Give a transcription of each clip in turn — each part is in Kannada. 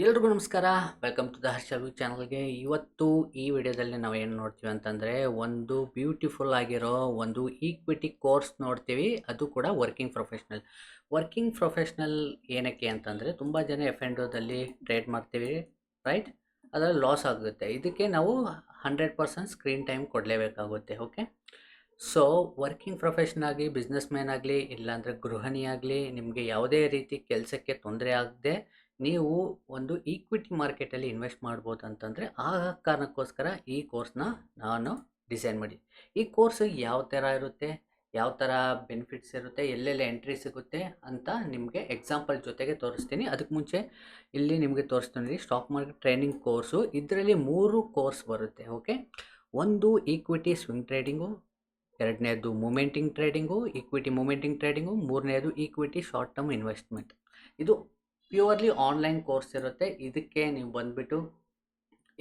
ಎಲ್ರಿಗೂ ನಮಸ್ಕಾರ. ವೆಲ್ಕಮ್ ಟು ದ ಹರ್ಷ ಚಾನಲ್ಗೆ. ಇವತ್ತು ಈ ವಿಡಿಯೋದಲ್ಲಿ ನಾವು ಏನು ನೋಡ್ತೀವಿ ಅಂತಂದರೆ, ಒಂದು ಬ್ಯೂಟಿಫುಲ್ ಆಗಿರೋ ಒಂದು ಈಕ್ವಿಟಿ ಕೋರ್ಸ್ ನೋಡ್ತೀವಿ. ಅದು ಕೂಡ ವರ್ಕಿಂಗ್ ಪ್ರೊಫೆಷ್ನಲ್ ಏನಕ್ಕೆ ಅಂತಂದರೆ, ತುಂಬ ಜನ ಎಫ್ ಆ್ಯಂಡ್ ಓದಲ್ಲಿ ಟ್ರೇಡ್ ಮಾಡ್ತೀವಿ, ರೈಟ್? ಅದರಲ್ಲಿ ಲಾಸ್ ಆಗುತ್ತೆ. ಇದಕ್ಕೆ ನಾವು 100% ಸ್ಕ್ರೀನ್ ಟೈಮ್ ಕೊಡಲೇಬೇಕಾಗುತ್ತೆ. ಓಕೆ, ಸೊ ವರ್ಕಿಂಗ್ ಪ್ರೊಫೆಷನ್ ಆಗಲಿ, ಬಿಸ್ನೆಸ್ ಮ್ಯಾನ್ ಆಗಲಿ, ಇಲ್ಲಾಂದರೆ ಗೃಹಿಣಿ ಆಗಲಿ, ನಿಮಗೆ ಯಾವುದೇ ರೀತಿ ಕೆಲಸಕ್ಕೆ ತೊಂದರೆ ಆಗದೆ ನೀವು ಒಂದು ಈಕ್ವಿಟಿ ಮಾರ್ಕೆಟಲ್ಲಿ ಇನ್ವೆಸ್ಟ್ ಮಾಡ್ಬೋದು ಅಂತಂದರೆ, ಆ ಕಾರಣಕ್ಕೋಸ್ಕರ ಈ ಕೋರ್ಸ್ನ ನಾನು ಡಿಸೈನ್ ಮಾಡಿ. ಈ ಕೋರ್ಸ್ ಯಾವ ಥರ ಇರುತ್ತೆ, ಯಾವ ಥರ ಬೆನಿಫಿಟ್ಸ್ ಇರುತ್ತೆ, ಎಲ್ಲೆಲ್ಲಿ ಎಂಟ್ರಿ ಸಿಗುತ್ತೆ ಅಂತ ನಿಮಗೆ ಎಕ್ಸಾಂಪಲ್ ಜೊತೆಗೆ ತೋರಿಸ್ತೀನಿ. ಅದಕ್ಕೆ ಮುಂಚೆ ಇಲ್ಲಿ ನಿಮಗೆ ತೋರಿಸ್ತೀನಿ ಸ್ಟಾಕ್ ಮಾರ್ಕೆಟ್ ಟ್ರೈನಿಂಗ್ ಕೋರ್ಸು. ಇದರಲ್ಲಿ 3 ಕೋರ್ಸ್ ಬರುತ್ತೆ. ಓಕೆ, ಒಂದು ಈಕ್ವಿಟಿ ಸ್ವಿಂಗ್ ಟ್ರೇಡಿಂಗು, ಎರಡನೇದು ಮೂಮೆಂಟಿಂಗ್ ಟ್ರೇಡಿಂಗು, ಈಕ್ವಿಟಿ ಮೂಮೆಂಟಿಂಗ್ ಟ್ರೇಡಿಂಗು, ಮೂರನೇದು ಈಕ್ವಿಟಿ ಶಾರ್ಟ್ ಟರ್ಮ್ ಇನ್ವೆಸ್ಟ್ಮೆಂಟ್. ಇದು ಪ್ಯೂರ್ಲಿ ಆನ್ಲೈನ್ ಕೋರ್ಸ್ ಇರುತ್ತೆ. ಇದಕ್ಕೆ ನೀವು ಬಂದುಬಿಟ್ಟು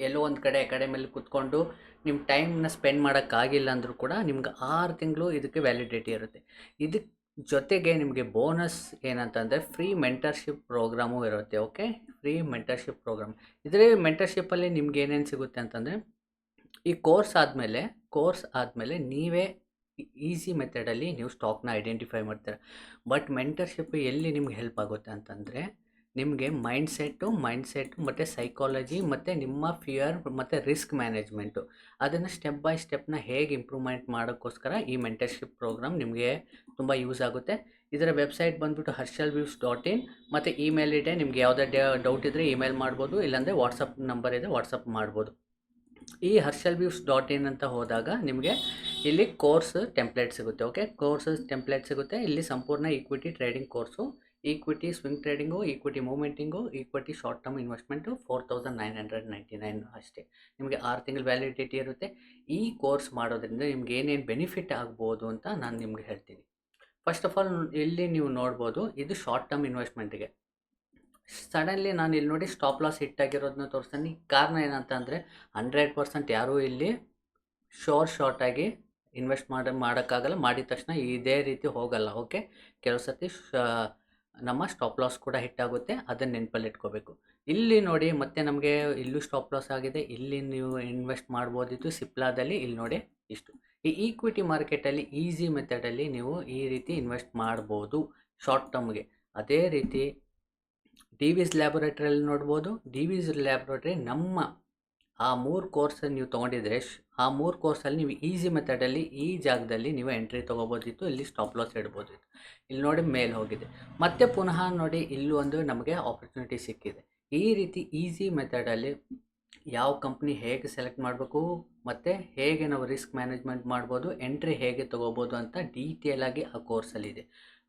ಎಲ್ಲೋ ಒಂದು ಕಡೆ ಅಕಾಡೆಮಿಯಲ್ಲಿ ಕೂತ್ಕೊಂಡು ನಿಮ್ಮ ಟೈಮ್ನ ಸ್ಪೆಂಡ್ ಮಾಡೋಕ್ಕಾಗಿಲ್ಲ ಅಂದರೂ ಕೂಡ ನಿಮ್ಗೆ 6 ತಿಂಗಳು ಇದಕ್ಕೆ ವ್ಯಾಲಿಡಿಟಿ ಇರುತ್ತೆ. ಇದಕ್ಕೆ ಜೊತೆಗೆ ನಿಮಗೆ ಬೋನಸ್ ಏನಂತಂದರೆ ಫ್ರೀ ಮೆಂಟರ್ಶಿಪ್ ಪ್ರೋಗ್ರಾಮು ಇರುತ್ತೆ. Okay, free mentorship programme. ಇದರ ಮೆಂಟರ್ಶಿಪ್ಪಲ್ಲಿ ನಿಮ್ಗೆ ಏನೇನು ಸಿಗುತ್ತೆ ಅಂತಂದರೆ, ಈ ಕೋರ್ಸ್ ಆದಮೇಲೆ ನೀವೇ ಈಸಿ ಮೆಥಡಲ್ಲಿ ನೀವು ಸ್ಟಾಕ್ನ ಐಡೆಂಟಿಫೈ ಮಾಡ್ತೀರ. ಬಟ್ ಮೆಂಟರ್ಶಿಪ್ ಎಲ್ಲಿ ನಿಮ್ಗೆ ಹೆಲ್ಪ್ ಆಗುತ್ತೆ ಅಂತಂದರೆ, ನಿಮಗೆ ಮೈಂಡ್ಸೆಟ್ಟು ಮತ್ತು ಸೈಕಾಲಜಿ ಮತ್ತು ನಿಮ್ಮ ಫಿಯರ್ ಮತ್ತು ರಿಸ್ಕ್ ಮ್ಯಾನೇಜ್ಮೆಂಟು, ಅದನ್ನು ಸ್ಟೆಪ್ ಬೈ ಸ್ಟೆಪ್ನ ಹೇಗೆ ಇಂಪ್ರೂವ್ಮೆಂಟ್ ಮಾಡೋಕ್ಕೋಸ್ಕರ ಈ ಮೆಂಟರ್ಶಿಪ್ ಪ್ರೋಗ್ರಾಮ್ ನಿಮಗೆ ತುಂಬ ಯೂಸ್ ಆಗುತ್ತೆ. ಇದರ ವೆಬ್ಸೈಟ್ ಬಂದುಬಿಟ್ಟು harshal-views.in ಮತ್ತು ಇಮೇಲ್ ಇದೆ. ನಿಮ್ಗೆ ಯಾವುದೇ ಡೌಟ್ ಇದ್ದರೆ ಇಮೇಲ್ ಮಾಡ್ಬೋದು, ಇಲ್ಲಾಂದರೆ ವಾಟ್ಸಪ್ ನಂಬರ್ ಇದೆ, ವಾಟ್ಸಪ್ ಮಾಡ್ಬೋದು. ಈ harshal-views.in ಅಂತ ಹೋದಾಗ ನಿಮಗೆ ಇಲ್ಲಿ ಕೋರ್ಸ್ ಟೆಂಪ್ಲೇಟ್ ಸಿಗುತ್ತೆ. ಓಕೆ, ಕೋರ್ಸಸ್ ಟೆಂಪ್ಲೇಟ್ ಸಿಗುತ್ತೆ. ಇಲ್ಲಿ ಸಂಪೂರ್ಣ equity trading course, equity swing trading, equity ಮೂಮೆಂಟಿಂಗು, ಈಕ್ವಿಟಿ ಶಾರ್ಟ್ ಟರ್ಮ್ ಇನ್ವೆಸ್ಟ್ಮೆಂಟು 4999 ಅಷ್ಟೇ. ನಿಮಗೆ 6 ತಿಂಗಳು ವ್ಯಾಲಿಡಿಟಿ ಇರುತ್ತೆ. ಈ ಕೋರ್ಸ್ ಮಾಡೋದ್ರಿಂದ ನಿಮ್ಗೆ ಏನೇನು ಬೆನಿಫಿಟ್ ಆಗ್ಬೋದು ಅಂತ ನಾನು ನಿಮ್ಗೆ ಹೇಳ್ತೀನಿ. ಫಸ್ಟ್ ಆಫ್ ಆಲ್ ಇಲ್ಲಿ ನೀವು ನೋಡ್ಬೋದು, ಇದು ಶಾರ್ಟ್ ಟರ್ಮ್ ಇನ್ವೆಸ್ಟ್ಮೆಂಟಿಗೆ. ಸಡನ್ಲಿ ನಾನು ಇಲ್ಲಿ ನೋಡಿ ಸ್ಟಾಪ್ ಲಾಸ್ ಹಿಟ್ಟಾಗಿರೋದನ್ನ ತೋರಿಸ್ತೀನಿ. ಕಾರಣ ಏನಂತ ಅಂದರೆ, 100% ಯಾರೂ ಇಲ್ಲಿ ಶಾರ್ಟಾಗಿ ಇನ್ವೆಸ್ಟ್ ಮಾಡೋಕ್ಕಾಗಲ್ಲ. ಮಾಡಿದ ತಕ್ಷಣ ಇದೇ ರೀತಿ ಹೋಗಲ್ಲ. ಓಕೆ, ಕೆಲವು ಸರ್ತಿ ನಮ್ಮ ಸ್ಟಾಪ್ ಲಾಸ್ ಕೂಡ ಹಿಟ್ಟಾಗುತ್ತೆ. ಅದನ್ನು ನೆನಪಲ್ಲಿ ಇಟ್ಕೋಬೇಕು. ಇಲ್ಲಿ ನೋಡಿ, ಮತ್ತೆ ನಮಗೆ ಇಲ್ಲೂ ಸ್ಟಾಪ್ ಲಾಸ್ ಆಗಿದೆ. ಇಲ್ಲಿ ನೀವು ಇನ್ವೆಸ್ಟ್ ಮಾಡ್ಬೋದಿತ್ತು ಸಿಪ್ಲಾದಲ್ಲಿ. ಇಲ್ಲಿ ನೋಡಿ ಇಷ್ಟು. ಈ ಈಕ್ವಿಟಿ ಮಾರ್ಕೆಟಲ್ಲಿ ಈಸಿ ಮೆಥಡಲ್ಲಿ ನೀವು ಈ ರೀತಿ ಇನ್ವೆಸ್ಟ್ ಮಾಡ್ಬೋದು ಶಾರ್ಟ್ ಟರ್ಮ್ಗೆ. ಅದೇ ರೀತಿ ಡಿವಿಸ್ ಲ್ಯಾಬೊರೇಟ್ರಿಯಲ್ಲಿ ನೋಡ್ಬೋದು. ಡಿವಿಸ್ ಲ್ಯಾಬೊರೇಟ್ರಿ ನಮ್ಮ ಆ 3 ಕೋರ್ಸ್ ನೀವು ತೊಗೊಂಡಿದ್ರೆ, ಆ 3 ಕೋರ್ಸಲ್ಲಿ ನೀವು ಈಸಿ ಮೆಥಡಲ್ಲಿ ಈ ಜಾಗದಲ್ಲಿ ನೀವು ಎಂಟ್ರಿ ತೊಗೋಬೋದಿತ್ತು. ಇಲ್ಲಿ ಸ್ಟಾಪ್ ಲಾಸ್ ಇಡ್ಬೋದಿತ್ತು. ಇಲ್ಲಿ ನೋಡಿ ಮೇಲೆ ಹೋಗಿದೆ. ಮತ್ತೆ ಪುನಃ ನೋಡಿ ಇಲ್ಲೂ ಒಂದು ನಮಗೆ ಆಪರ್ಚುನಿಟಿ ಸಿಕ್ಕಿದೆ. ಈ ರೀತಿ ಈಸಿ ಮೆಥಡಲ್ಲಿ ಯಾವ ಕಂಪ್ನಿ ಹೇಗೆ ಸೆಲೆಕ್ಟ್ ಮಾಡಬೇಕು ಮತ್ತು ಹೇಗೆ ನಾವು ರಿಸ್ಕ್ ಮ್ಯಾನೇಜ್ಮೆಂಟ್ ಮಾಡ್ಬೋದು, ಎಂಟ್ರಿ ಹೇಗೆ ತೊಗೋಬೋದು ಅಂತ ಡೀಟೇಲಾಗಿ ಆ ಕೋರ್ಸಲ್ಲಿದೆ.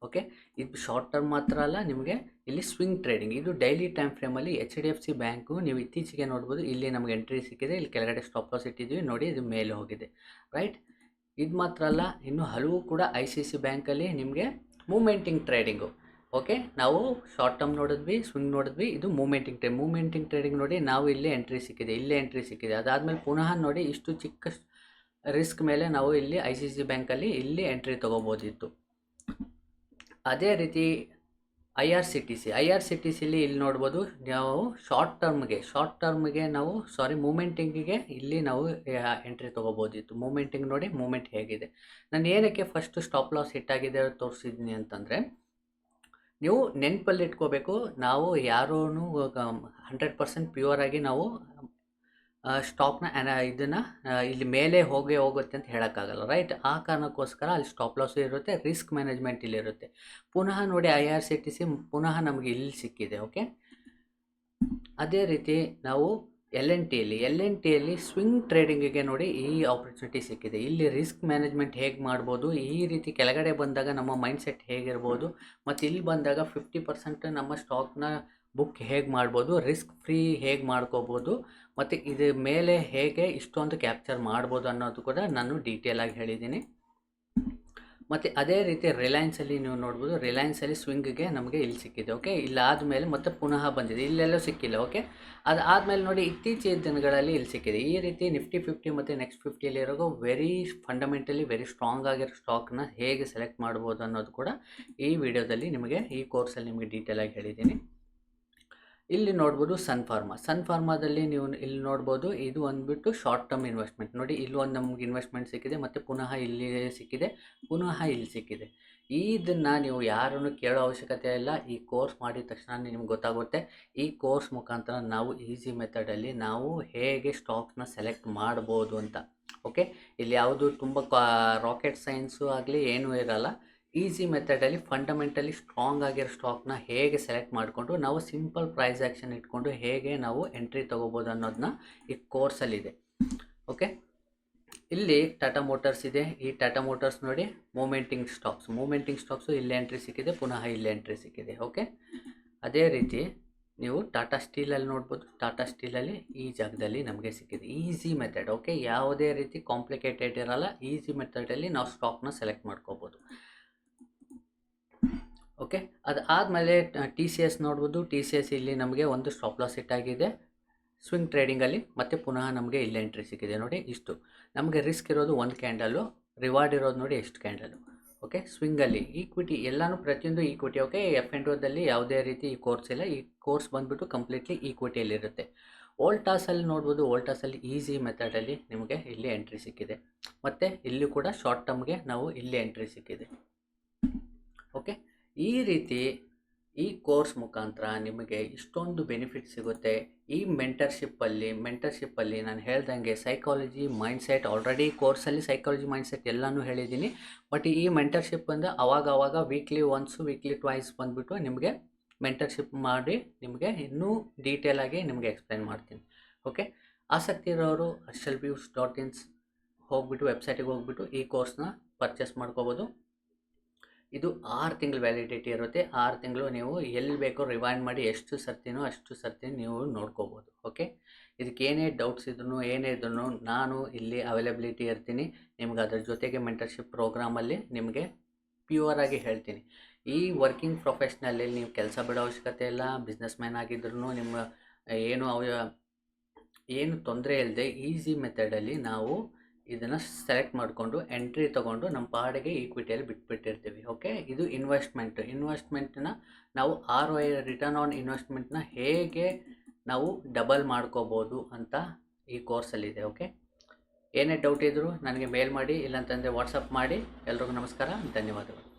ಓಕೆ, ಇದು ಶಾರ್ಟ್ ಟರ್ಮ್ ಮಾತ್ರ ಅಲ್ಲ, ನಿಮಗೆ ಇಲ್ಲಿ ಸ್ವಿಂಗ್ ಟ್ರೇಡಿಂಗ್, ಇದು ಡೈಲಿ ಟೈಮ್ ಫ್ರೇಮಲ್ಲಿ HDFC ಬ್ಯಾಂಕು ನೀವು ಇತ್ತೀಚೆಗೆ ನೋಡ್ಬೋದು. ಇಲ್ಲಿ ನಮಗೆ ಎಂಟ್ರಿ ಸಿಕ್ಕಿದೆ. ಇಲ್ಲಿ ಕೆಳಗಡೆ ಸ್ಟಾಪ್ ಲಾಸ್ ಇಟ್ಟಿದ್ವಿ ನೋಡಿ, ಇದು ಮೇಲೆ ಹೋಗಿದೆ, ರೈಟ್? ಇದು ಮಾತ್ರ ಅಲ್ಲ, ಇನ್ನು ಹಲವು ಕೂಡ ICICI ಬ್ಯಾಂಕಲ್ಲಿ ನಿಮಗೆ ಮೂಮೆಂಟಿಂಗ್ ಟ್ರೇಡಿಂಗು. ಓಕೆ, ನಾವು ಶಾರ್ಟ್ ಟರ್ಮ್ ನೋಡಿದ್ವಿ, ಸ್ವಿಂಗ್ ನೋಡಿದ್ವಿ, ಇದು ಮೂಮೆಂಟಿಂಗ್ ಟ್ರೇಡಿಂಗ್ ನೋಡಿ, ನಾವು ಇಲ್ಲೇ ಎಂಟ್ರಿ ಸಿಕ್ಕಿದೆ. ಅದಾದಮೇಲೆ ಪುನಃ ನೋಡಿ ಇಷ್ಟು ಚಿಕ್ಕ ರಿಸ್ಕ್ ಮೇಲೆ ನಾವು ಇಲ್ಲಿ ICICI ಬ್ಯಾಂಕಲ್ಲಿ ಇಲ್ಲಿ ಎಂಟ್ರಿ ತೊಗೋಬೋದಿತ್ತು. ಅದೇ ರೀತಿ IRCTCಲಿ ಇಲ್ಲಿ ನೋಡ್ಬೋದು. ನಾವು ಶಾರ್ಟ್ ಟರ್ಮ್ಗೆ ನಾವು ಮೂಮೆಂಟಿಂಗಿಗೆ ಇಲ್ಲಿ ನಾವು ಎಂಟ್ರಿ ತೊಗೋಬೋದಿತ್ತು. ಮೂಮೆಂಟಿಂಗ್ ನೋಡಿ, ಮೂಮೆಂಟ್ ಹೇಗಿದೆ. ನಾನು ಏನಕ್ಕೆ ಫಸ್ಟ್ ಸ್ಟಾಪ್ ಲಾಸ್ ಹಿಟ್ಟಾಗಿದೆ ತೋರಿಸಿದ್ದೀನಿ ಅಂತಂದರೆ, ನೀವು ನೆನಪಲ್ಲಿ ಇಟ್ಕೋಬೇಕು, ನಾವು ಯಾರೂ 100% ಪ್ಯೂರಾಗಿ ನಾವು ಸ್ಟಾಕ್ನ ಇದನ್ನು ಇಲ್ಲಿ ಮೇಲೆ ಹೋಗುತ್ತೆ ಅಂತ ಹೇಳೋಕ್ಕಾಗಲ್ಲ, ರೈಟ್? ಆ ಕಾರಣಕ್ಕೋಸ್ಕರ ಅಲ್ಲಿ ಸ್ಟಾಪ್ ಲಾಸು ಇರುತ್ತೆ, ರಿಸ್ಕ್ ಮ್ಯಾನೇಜ್ಮೆಂಟ್ ಇಲ್ಲಿರುತ್ತೆ. ಪುನಃ ನೋಡಿ IRCTC ಪುನಃ ನಮಗೆ ಇಲ್ಲಿ ಸಿಕ್ಕಿದೆ. ಓಕೆ, ಅದೇ ರೀತಿ ನಾವು LNTಯಲ್ಲಿ ಸ್ವಿಂಗ್ ಟ್ರೇಡಿಂಗಿಗೆ ನೋಡಿ ಈ ಆಪರ್ಚುನಿಟಿ ಸಿಕ್ಕಿದೆ. ಇಲ್ಲಿ ರಿಸ್ಕ್ ಮ್ಯಾನೇಜ್ಮೆಂಟ್ ಹೇಗೆ ಮಾಡ್ಬೋದು, ಈ ರೀತಿ ಕೆಳಗಡೆ ಬಂದಾಗ ನಮ್ಮ ಮೈಂಡ್ಸೆಟ್ ಹೇಗಿರ್ಬೋದು, ಮತ್ತು ಇಲ್ಲಿ ಬಂದಾಗ 50% ನಮ್ಮ ಸ್ಟಾಕ್ನ ಬುಕ್ ಹೇಗೆ ಮಾಡ್ಬೋದು, ರಿಸ್ಕ್ ಫ್ರೀ ಹೇಗೆ ಮಾಡ್ಕೋಬೋದು, ಮತ್ತು ಇದು ಮೇಲೆ ಹೇಗೆ ಇಷ್ಟೊಂದು ಕ್ಯಾಪ್ಚರ್ ಮಾಡ್ಬೋದು ಅನ್ನೋದು ಕೂಡ ನಾನು ಡೀಟೇಲಾಗಿ ಹೇಳಿದ್ದೀನಿ. ಮತ್ತು ಅದೇ ರೀತಿ ರಿಲಯನ್ಸಲ್ಲಿ ನೀವು ನೋಡ್ಬೋದು. ರಿಲಯನ್ಸಲ್ಲಿ ಸ್ವಿಂಗಿಗೆ ನಮಗೆ ಇಲ್ಲಿ ಸಿಕ್ಕಿದೆ. ಓಕೆ, ಇಲ್ಲಾದಮೇಲೆ ಮತ್ತೆ ಪುನಃ ಬಂದಿದೆ, ಇಲ್ಲೆಲ್ಲೂ ಸಿಕ್ಕಿಲ್ಲ. ಓಕೆ, ಅದಾದಮೇಲೆ ನೋಡಿ ಇತ್ತೀಚಿನ ದಿನಗಳಲ್ಲಿ ಇಲ್ಲಿ ಸಿಕ್ಕಿದೆ. ಈ ರೀತಿ ನಿಫ್ಟಿ 50 ಮತ್ತು ನೆಕ್ಸ್ಟ್ 50ಯಲ್ಲಿರೋ ವೆರಿ ಫಂಡಮೆಂಟಲಿ ವೆರಿ ಸ್ಟ್ರಾಂಗ್ ಆಗಿರೋ ಸ್ಟಾಕ್ನ ಹೇಗೆ ಸೆಲೆಕ್ಟ್ ಮಾಡ್ಬೋದು ಅನ್ನೋದು ಕೂಡ ಈ ವಿಡಿಯೋದಲ್ಲಿ ನಿಮಗೆ, ಈ ಕೋರ್ಸಲ್ಲಿ ನಿಮಗೆ ಡೀಟೇಲಾಗಿ ಹೇಳಿದ್ದೀನಿ. ಇಲ್ಲಿ ನೋಡ್ಬೋದು ಸನ್ ಫಾರ್ಮಾದಲ್ಲಿ ನೀವು ಇಲ್ಲಿ ನೋಡ್ಬೋದು, ಇದು ಅಂದ್ಬಿಟ್ಟು ಶಾರ್ಟ್ ಟರ್ಮ್ ಇನ್ವೆಸ್ಟ್ಮೆಂಟ್. ನೋಡಿ ಇಲ್ಲಿ ಒಂದು ನಮ್ಗೆ ಇನ್ವೆಸ್ಟ್ಮೆಂಟ್ ಸಿಕ್ಕಿದೆ, ಮತ್ತು ಪುನಃ ಇಲ್ಲಿ ಸಿಕ್ಕಿದೆ, ಪುನಃ ಇಲ್ಲಿ ಸಿಕ್ಕಿದೆ. ಇದನ್ನು ನೀವು ಯಾರನ್ನು ಕೇಳೋ ಅವಶ್ಯಕತೆ ಇಲ್ಲ. ಈ ಕೋರ್ಸ್ ಮಾಡಿದ ತಕ್ಷಣ ನಿಮ್ಗೆ ಗೊತ್ತಾಗುತ್ತೆ. ಈ ಕೋರ್ಸ್ ಮುಖಾಂತರ ನಾವು ಈಸಿ ಮೆಥಡಲ್ಲಿ ನಾವು ಹೇಗೆ ಸ್ಟಾಕ್ಸ್ನ ಸೆಲೆಕ್ಟ್ ಮಾಡ್ಬೋದು ಅಂತ. ಓಕೆ, ಇಲ್ಲಿ ಯಾವುದು ತುಂಬ ರಾಕೆಟ್ ಸೈನ್ಸು ಆಗಲಿ ಏನೂ ಇರಲ್ಲ. ಈಸಿ ಮೆಥಡಲ್ಲಿ ಫಂಡಮೆಂಟಲಿ ಸ್ಟ್ರಾಂಗ್ ಆಗಿರೋ ಸ್ಟಾಕ್ನ ಹೇಗೆ ಸೆಲೆಕ್ಟ್ ಮಾಡಿಕೊಂಡು ನಾವು ಸಿಂಪಲ್ ಪ್ರೈಸ್ ಆ್ಯಕ್ಷನ್ ಇಟ್ಕೊಂಡು ಹೇಗೆ ನಾವು ಎಂಟ್ರಿ ತೊಗೋಬೋದು ಅನ್ನೋದನ್ನ ಈ ಕೋರ್ಸಲ್ಲಿದೆ. ಓಕೆ, ಇಲ್ಲಿ ಟಾಟಾ ಮೋಟರ್ಸ್ ಇದೆ. ಈ ಟಾಟಾ ಮೋಟರ್ಸ್ ನೋಡಿ, ಮೂಮೆಂಟಿಂಗ್ ಸ್ಟಾಕ್ಸು ಇಲ್ಲಿ ಎಂಟ್ರಿ ಸಿಕ್ಕಿದೆ, ಪುನಃ ಇಲ್ಲಿ ಎಂಟ್ರಿ ಸಿಕ್ಕಿದೆ. ಓಕೆ, ಅದೇ ರೀತಿ ನೀವು ಟಾಟಾ ಸ್ಟೀಲಲ್ಲಿ ನೋಡ್ಬೋದು. ಟಾಟಾ ಸ್ಟೀಲಲ್ಲಿ ಈ ಜಾಗದಲ್ಲಿ ನಮಗೆ ಸಿಕ್ಕಿದೆ. Easy method. ಓಕೆ, ಯಾವುದೇ ರೀತಿ ಕಾಂಪ್ಲಿಕೇಟೆಡ್ ಇರಲ್ಲ. ಈಸಿ ಮೆಥಡಲ್ಲಿ ನಾವು ಸ್ಟಾಕ್ನ ಸೆಲೆಕ್ಟ್ ಮಾಡ್ಕೋಬೋದು. ಓಕೆ, ಅದಾದಮೇಲೆ ಟಿ ಸಿ ಎಸ್ ನೋಡ್ಬೋದು. ಟಿ ಸಿ ಎಸ್ ಇಲ್ಲಿ ನಮಗೆ ಒಂದು ಸ್ಟಾಪ್ ಲಾಸ್ ಹಿಟ್ ಆಗಿದೆ ಸ್ವಿಂಗ್ ಟ್ರೇಡಿಂಗಲ್ಲಿ, ಮತ್ತು ಪುನಃ ನಮಗೆ ಇಲ್ಲಿ ಎಂಟ್ರಿ ಸಿಕ್ಕಿದೆ. ನೋಡಿ, ಇಷ್ಟು ನಮಗೆ ರಿಸ್ಕ್ ಇರೋದು ಒಂದು ಕ್ಯಾಂಡಲು, ರಿವಾರ್ಡ್ ಇರೋದು ನೋಡಿ ಎಷ್ಟು ಕ್ಯಾಂಡಲು. ಓಕೆ, ಸ್ವಿಂಗಲ್ಲಿ ಈಕ್ವಿಟಿ ಎಲ್ಲನೂ ಪ್ರತಿಯೊಂದು ಈಕ್ವಿಟಿ. ಓಕೆ, F&Oದಲ್ಲಿ ಯಾವುದೇ ರೀತಿ ಈ ಕೋರ್ಸ್ ಇಲ್ಲ. ಈ ಕೋರ್ಸ್ ಬಂದುಬಿಟ್ಟು ಕಂಪ್ಲೀಟ್ಲಿ ಈಕ್ವಿಟಿಯಲ್ಲಿರುತ್ತೆ. ವೋಲ್ಟಾಸಲ್ಲಿ ನೋಡ್ಬೋದು. ವೋಲ್ಟಾಸಲ್ಲಿ ಈಸಿ ಮೆಥಡಲ್ಲಿ ನಿಮಗೆ ಇಲ್ಲಿ ಎಂಟ್ರಿ ಸಿಕ್ಕಿದೆ, ಮತ್ತು ಇಲ್ಲಿ ಕೂಡ ಶಾರ್ಟ್ ಟರ್ಮ್ಗೆ ನಾವು ಇಲ್ಲಿ ಎಂಟ್ರಿ ಸಿಕ್ಕಿದೆ. ಓಕೆ, ಈ ರೀತಿ ಈ ಕೋರ್ಸ್ ಮುಖಾಂತರ ನಿಮಗೆ ಇಷ್ಟೊಂದು ಬೆನಿಫಿಟ್ ಸಿಗುತ್ತೆ. ಈ ಮೆಂಟರ್ಶಿಪ್ಪಲ್ಲಿ ನಾನು ಹೇಳ್ದಂಗೆ ಸೈಕಾಲಜಿ ಮೈಂಡ್ಸೆಟ್, ಆಲ್ರೆಡಿ ಕೋರ್ಸಲ್ಲಿ ಸೈಕಾಲಜಿ ಮೈಂಡ್ಸೆಟ್ ಎಲ್ಲನೂ ಹೇಳಿದ್ದೀನಿ. ಬಟ್ ಈ ಮೆಂಟರ್ಶಿಪ್ ಅಂದರೆ ಅವಾಗ ವೀಕ್ಲಿ ಟ್ವೈಸ್ ಬಂದುಬಿಟ್ಟು ನಿಮಗೆ ಮೆಂಟರ್ಶಿಪ್ ಮಾಡಿ ನಿಮಗೆ ಇನ್ನೂ ಡೀಟೇಲಾಗಿ ನಿಮಗೆ ಎಕ್ಸ್ಪ್ಲೈನ್ ಮಾಡ್ತೀನಿ. ಓಕೆ, ಆಸಕ್ತಿ ಇರೋರು HLViews.in ಹೋಗ್ಬಿಟ್ಟು ವೆಬ್ಸೈಟಿಗೆ ಹೋಗ್ಬಿಟ್ಟು ಈ ಕೋರ್ಸ್ನ ಪರ್ಚೇಸ್ ಮಾಡ್ಕೋಬೋದು. ಇದು 6 ತಿಂಗಳು ವ್ಯಾಲಿಡಿಟಿ ಇರುತ್ತೆ. 6 ತಿಂಗಳು ನೀವು ಎಲ್ಲಿ ಬೇಕೋ ರಿವೈಂಡ್ ಮಾಡಿ ಎಷ್ಟು ಸರ್ತಿ ನೀವು ನೋಡ್ಕೋಬೋದು. ಓಕೆ, ಇದಕ್ಕೆ ಏನೇ ಡೌಟ್ಸ್ ಇದ್ರೂ ಏನೇ ಇದ್ರೂ ನಾನು ಇಲ್ಲಿ ಅವೈಲಬಿಲಿಟಿ ಇರ್ತೀನಿ. ನಿಮ್ಗೆ ಅದ್ರ ಜೊತೆಗೆ ಮೆಂಟರ್ಶಿಪ್ ಪ್ರೋಗ್ರಾಮಲ್ಲಿ ನಿಮಗೆ ಪ್ಯೂರ್ ಆಗಿ ಹೇಳ್ತೀನಿ. ಈ ವರ್ಕಿಂಗ್ ಪ್ರೊಫೆಷ್ನಲ್ಲಿ ನೀವು ಕೆಲಸ ಬಿಡೋ ಅವಶ್ಯಕತೆ ಇಲ್ಲ. ಬಿಸ್ನೆಸ್ ಮ್ಯಾನ್ ಆಗಿದ್ರೂ ನಿಮ್ಮ ಏನು ತೊಂದರೆ ಇಲ್ಲದೆ ಈಸಿ ಮೆಥಡಲ್ಲಿ ನಾವು ಇದನ್ನು ಸೆಲೆಕ್ಟ್ ಮಾಡಿಕೊಂಡು ಎಂಟ್ರಿ ತೊಗೊಂಡು ನಮ್ಮ ಪಾಡಿಗೆ ಈಕ್ವಿಟಿಯಲ್ಲಿ ಬಿಟ್ಬಿಟ್ಟಿರ್ತೀವಿ. ಓಕೆ, ಇದು ಇನ್ವೆಸ್ಟ್ಮೆಂಟ್ನ ನಾವು ROI ರಿಟರ್ನ್ ಆನ್ ಇನ್ವೆಸ್ಟ್ಮೆಂಟ್ನ ಹೇಗೆ ನಾವು ಡಬಲ್ ಮಾಡ್ಕೋಬೋದು ಅಂತ ಈ ಕೋರ್ಸಲ್ಲಿದೆ. ಓಕೆ, ಏನೇ ಡೌಟ್ ಇದ್ದರೂ ನನಗೆ ಮೇಲ್ ಮಾಡಿ, ಇಲ್ಲಾಂತಂದರೆ ವಾಟ್ಸಪ್ ಮಾಡಿ. ಎಲ್ರಿಗೂ ನಮಸ್ಕಾರ, ಧನ್ಯವಾದಗಳು.